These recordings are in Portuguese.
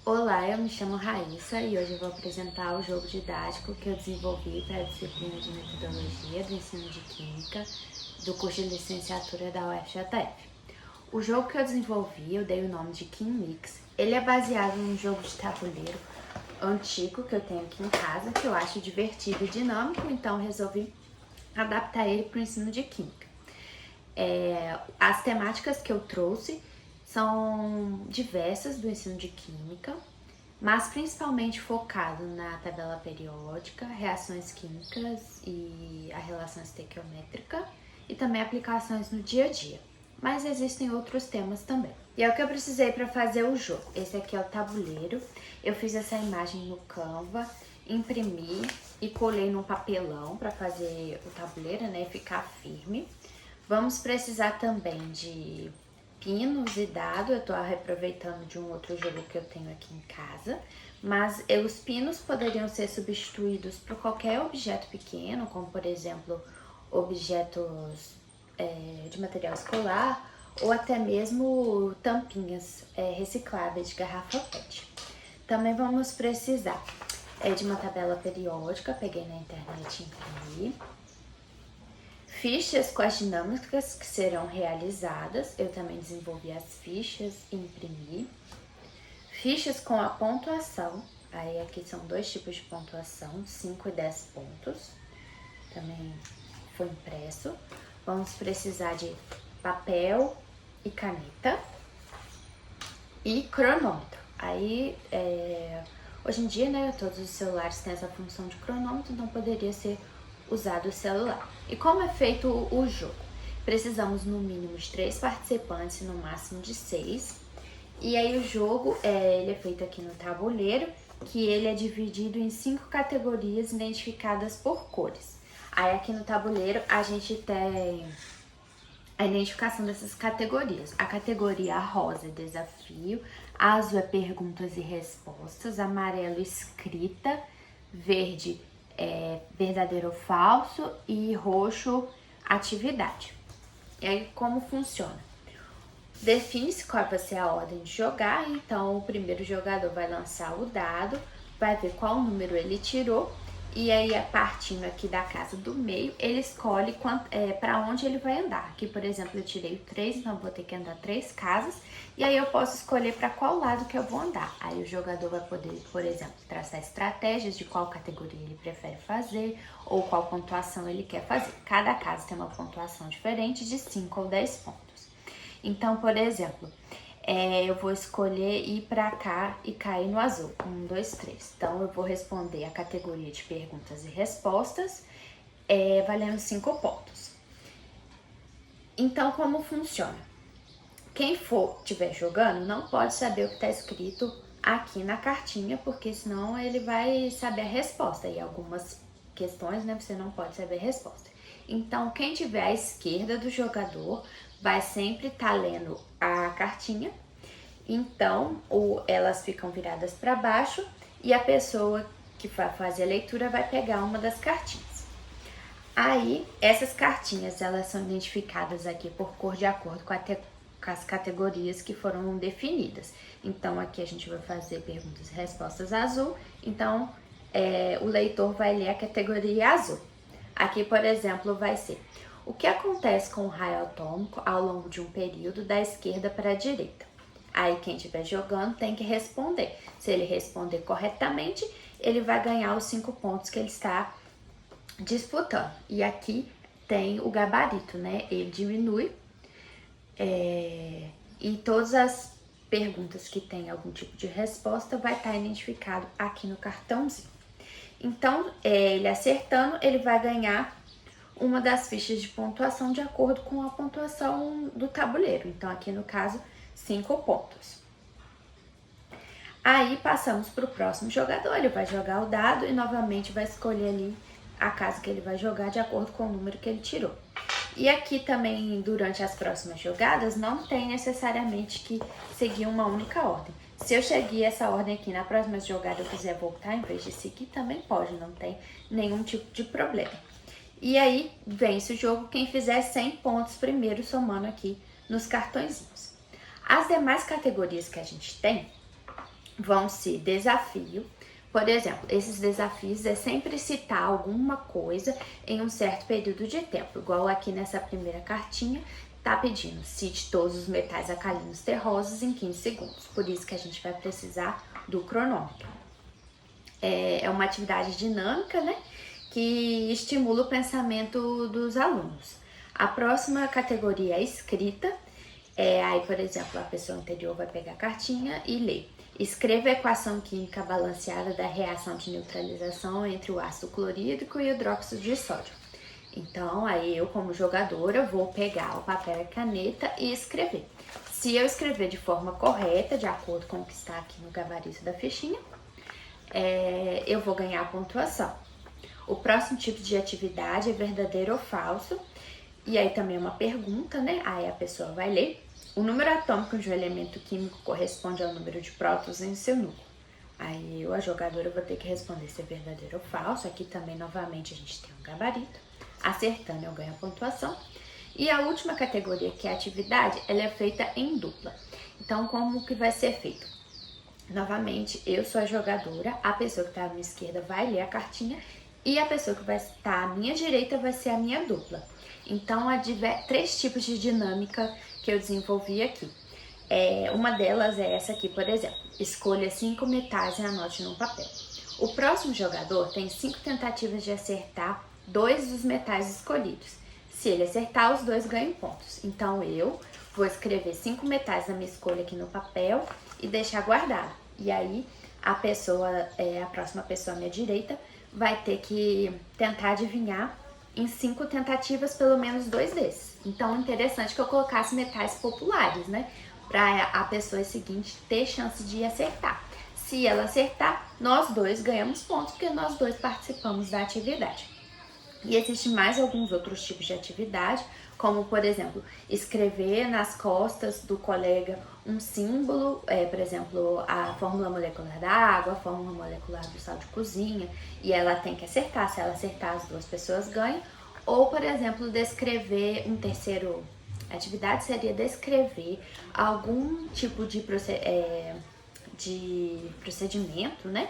Olá, eu me chamo Raíssa e hoje eu vou apresentar o jogo didático que eu desenvolvi para a disciplina de metodologia do ensino de química do curso de licenciatura da UFJF. O jogo que eu desenvolvi, eu dei o nome de Químix. Ele é baseado num jogo de tabuleiro antigo que eu tenho aqui em casa, que eu acho divertido e dinâmico, então resolvi adaptar ele para o ensino de química. As temáticas que eu trouxe são diversas do ensino de química, mas principalmente focado na tabela periódica, reações químicas e a relação estequiométrica e também aplicações no dia a dia. Mas existem outros temas também. E é o que eu precisei para fazer o jogo. Esse aqui é o tabuleiro. Eu fiz essa imagem no Canva, imprimi e colei num papelão para fazer o tabuleiro, né, ficar firme. Vamos precisar também de pinos e dado. Eu tô reaproveitando de um outro jogo que eu tenho aqui em casa, mas os pinos poderiam ser substituídos por qualquer objeto pequeno, como por exemplo objetos de material escolar ou até mesmo tampinhas recicláveis de garrafa PET. Também vamos precisar de uma tabela periódica, peguei na internet e imprimi. Fichas com as dinâmicas que serão realizadas, eu também desenvolvi as fichas e imprimi. Fichas com a pontuação, aí aqui são dois tipos de pontuação, 5 e 10 pontos, também foi impresso. Vamos precisar de papel e caneta e cronômetro. Aí, hoje em dia, né, todos os celulares têm essa função de cronômetro, então poderia ser usado o celular. E como é feito o jogo? Precisamos no mínimo de 3 participantes e no máximo de 6. E aí o jogo ele é feito aqui no tabuleiro, que ele é dividido em 5 categorias identificadas por cores. Aí aqui no tabuleiro a gente tem a identificação dessas categorias. A categoria rosa é desafio, azul é perguntas e respostas, amarelo escrita, verde verdadeiro ou falso e roxo atividade. E aí como funciona? Define-se qual vai ser a ordem de jogar, então o primeiro jogador vai lançar o dado, vai ver qual número ele tirou e aí partindo aqui da casa do meio, ele escolhe para onde ele vai andar. Aqui, por exemplo, eu tirei o 3, então eu vou ter que andar 3 casas e aí eu posso escolher para qual lado que eu vou andar. Aí o jogador vai poder, por exemplo, traçar estratégias de qual categoria ele prefere fazer ou qual pontuação ele quer fazer. Cada casa tem uma pontuação diferente de 5 ou 10 pontos. Então, por exemplo, eu vou escolher ir para cá e cair no azul. 1, 2, 3. Então, eu vou responder a categoria de perguntas e respostas, valendo 5 pontos. Então, como funciona? Quem estiver jogando não pode saber o que está escrito aqui na cartinha, porque senão ele vai saber a resposta. E algumas questões, né, você não pode saber a resposta. Então, quem tiver à esquerda do jogador vai sempre estar lendo a cartinha. Então, elas ficam viradas para baixo e a pessoa que vai fazer a leitura vai pegar uma das cartinhas. Aí, essas cartinhas, elas são identificadas aqui por cor de acordo com as categorias que foram definidas. Então, aqui a gente vai fazer perguntas e respostas azul. Então, o leitor vai ler a categoria azul. Aqui, por exemplo, vai ser: o que acontece com o raio atômico ao longo de um período da esquerda para a direita? Aí quem estiver jogando tem que responder. Se ele responder corretamente, ele vai ganhar os 5 pontos que ele está disputando. E aqui tem o gabarito, né? Ele diminui e todas as perguntas que tem algum tipo de resposta vai estar identificado aqui no cartãozinho. Então, ele acertando, ele vai ganhar uma das fichas de pontuação de acordo com a pontuação do tabuleiro. Então, aqui no caso, 5 pontos. Aí, passamos para o próximo jogador. Ele vai jogar o dado e novamente vai escolher ali a casa que ele vai jogar de acordo com o número que ele tirou. E aqui também, durante as próximas jogadas, não tem necessariamente que seguir uma única ordem. Se eu seguir essa ordem aqui na próxima jogada eu quiser voltar em vez de seguir, também pode, não tem nenhum tipo de problema. E aí, vence o jogo quem fizer 100 pontos primeiro, somando aqui nos cartõezinhos. As demais categorias que a gente tem vão ser desafio. Por exemplo, esses desafios é sempre citar alguma coisa em um certo período de tempo. Igual aqui nessa primeira cartinha, tá pedindo cite todos os metais alcalinos terrosos em 15 segundos. Por isso que a gente vai precisar do cronômetro. É uma atividade dinâmica, né? Que estimula o pensamento dos alunos. A próxima categoria é escrita. Aí, por exemplo, a pessoa anterior vai pegar a cartinha e ler. Escreva a equação química balanceada da reação de neutralização entre o ácido clorídrico e o hidróxido de sódio. Então, aí eu, como jogadora, vou pegar o papel e a caneta e escrever. Se eu escrever de forma correta, de acordo com o que está aqui no gabarito da fichinha, eu vou ganhar a pontuação. O próximo tipo de atividade é verdadeiro ou falso. E aí também é uma pergunta, né? Aí a pessoa vai ler. O número atômico de um elemento químico corresponde ao número de prótons em seu núcleo. Aí eu, a jogadora, vou ter que responder se é verdadeiro ou falso. Aqui também, novamente, a gente tem um gabarito. Acertando, eu ganho a pontuação. E a última categoria, que é a atividade, ela é feita em dupla. Então, como que vai ser feito? Novamente, eu sou a jogadora, a pessoa que está à minha esquerda vai ler a cartinha e a pessoa que vai estar à minha direita vai ser a minha dupla. Então, há 3 tipos de dinâmica que eu desenvolvi aqui. Uma delas é essa aqui, por exemplo. Escolha 5 metais e anote num papel. O próximo jogador tem 5 tentativas de acertar 2 dos metais escolhidos. Se ele acertar, os 2 ganham pontos. Então, eu vou escrever 5 metais na minha escolha aqui no papel e deixar guardado. E aí, a próxima pessoa à minha direita vai ter que tentar adivinhar em 5 tentativas pelo menos 2 desses. Então, é interessante que eu colocasse metais populares, né? Para a pessoa seguinte ter chance de acertar. Se ela acertar, nós 2 ganhamos pontos, porque nós 2 participamos da atividade. E existem mais alguns outros tipos de atividade, como, por exemplo, escrever nas costas do colega um símbolo, por exemplo, a fórmula molecular da água, a fórmula molecular do sal de cozinha, e ela tem que acertar. Se ela acertar, as 2 pessoas ganham. Ou, por exemplo, descrever terceiro atividade seria descrever algum tipo de procedimento, né?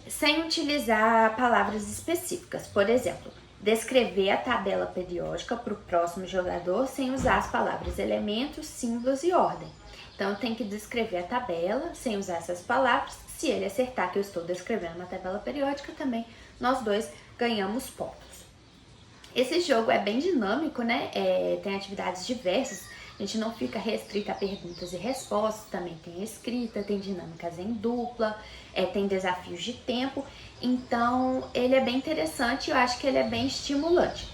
Sem utilizar palavras específicas. Por exemplo, descrever a tabela periódica para o próximo jogador sem usar as palavras elementos, símbolos e ordem. Então, tem que descrever a tabela sem usar essas palavras. Se ele acertar que eu estou descrevendo uma tabela periódica, também nós 2 ganhamos pontos. Esse jogo é bem dinâmico, né? Tem atividades diversas. A gente não fica restrita a perguntas e respostas, também tem escrita, tem dinâmicas em dupla, tem desafios de tempo. Então, ele é bem interessante e eu acho que ele é bem estimulante.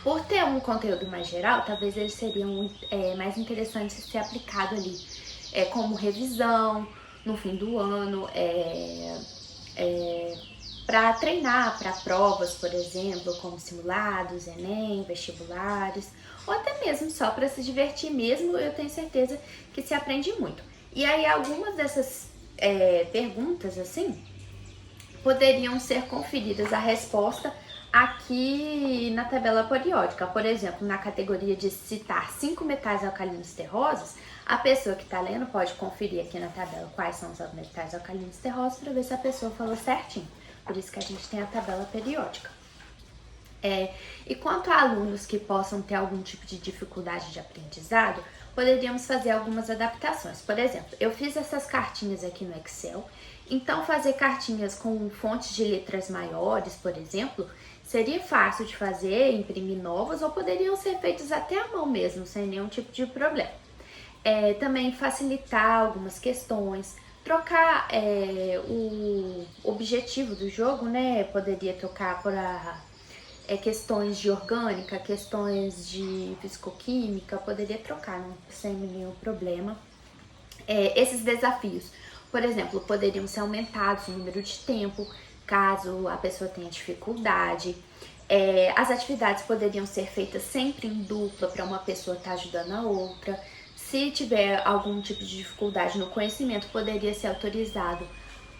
Por ter um conteúdo mais geral, talvez ele seria mais interessante ser aplicado ali como revisão no fim do ano, para treinar para provas, por exemplo, como simulados, Enem, vestibulares, ou até mesmo só para se divertir mesmo. Eu tenho certeza que se aprende muito. E aí algumas dessas perguntas assim poderiam ser conferidas a resposta aqui na tabela periódica. Por exemplo, na categoria de citar 5 metais alcalinos terrosos, a pessoa que está lendo pode conferir aqui na tabela quais são os metais alcalinos terrosos para ver se a pessoa falou certinho. Por isso que a gente tem a tabela periódica. E quanto a alunos que possam ter algum tipo de dificuldade de aprendizado, poderíamos fazer algumas adaptações. Por exemplo, eu fiz essas cartinhas aqui no Excel, então fazer cartinhas com fontes de letras maiores, por exemplo, seria fácil de fazer, imprimir novas, ou poderiam ser feitos até à mão mesmo, sem nenhum tipo de problema. Também facilitar algumas questões, trocar o objetivo do jogo, né? Poderia trocar por questões de orgânica, questões de fisicoquímica, poderia trocar sem nenhum problema. Esses desafios, por exemplo, poderiam ser aumentados o número de tempo, caso a pessoa tenha dificuldade. As atividades poderiam ser feitas sempre em dupla, para uma pessoa estar ajudando a outra. Se tiver algum tipo de dificuldade no conhecimento, poderia ser autorizado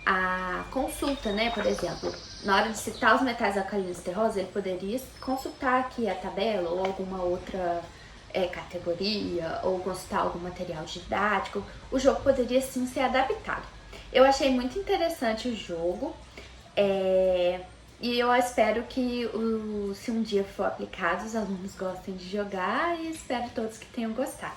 a consulta, né? Por exemplo, na hora de citar os metais alcalinos terrosos, ele poderia consultar aqui a tabela ou alguma outra categoria, ou consultar algum material didático. O jogo poderia sim ser adaptado. Eu achei muito interessante o jogo. E eu espero que, se um dia for aplicado, os alunos gostem de jogar e espero todos que tenham gostado.